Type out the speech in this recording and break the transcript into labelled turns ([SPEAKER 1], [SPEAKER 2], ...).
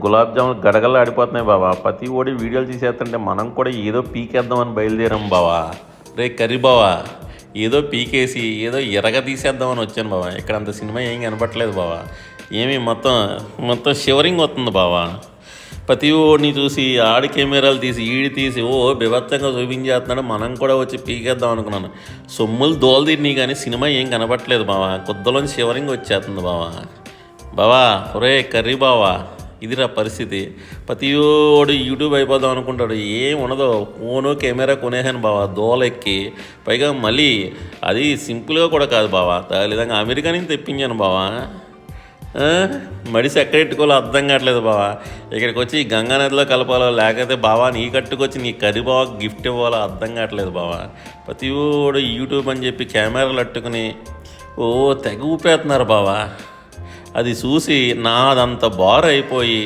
[SPEAKER 1] గులాబ్ జాములు గడగడలు ఆడిపోతున్నాయి బావా. ప్రతి ఓడి వీడియోలు తీసేస్తుంటే మనం కూడా ఏదో పీకేద్దామని బయలుదేరాం బావా. రే కర్రీ బావా, ఏదో పీకేసి ఏదో ఎరగ తీసేద్దామని వచ్చాను బావా. ఇక్కడ అంత సినిమా ఏం కనపట్లేదు బావా. ఏమి మొత్తం మొత్తం షివరింగ్ వస్తుంది బావా. ప్రతి ఓడిని చూసి ఆడి కెమెరాలు తీసి ఈడి తీసి బీభత్సంగా చూపించేస్తున్నాడు. మనం కూడా వచ్చి పీకేద్దాం అనుకున్నాను. సొమ్ములు దోలదీని కానీ సినిమా ఏం కనపట్లేదు బావా. కొద్దలోని షివరింగ్ వచ్చేస్తుంది బావా. బావా ఒరే కర్రీ బావా, ఇదిరా పరిస్థితి. ప్రతి ఓడు యూట్యూబ్ అయిపోదాం అనుకుంటాడు. ఏం ఉండదు, ఫోను కెమెరా కొనేసాను బావా దోలెక్కి. పైగా మళ్ళీ అది సింపుల్గా కూడా కాదు బావా, విధంగా అమెరికా నుంచి తెప్పించాను బావా. మడిసి ఎక్కడెట్టుకోవాలో అర్థం కావట్లేదు బావా. ఇక్కడికి వచ్చి గంగానదిలో కలపాలో లేకపోతే బావా నీ కట్టుకొచ్చి నీ కర్రీ బావా గిఫ్ట్ ఇవ్వాలో అర్థం కావట్లేదు బావా. ప్రతి ఓడు యూట్యూబ్ అని చెప్పి కెమెరాలు అట్టుకుని తెగ ఊపేస్తున్నారు బావా. అది చూసి నాదంత బార్ అయిపోయి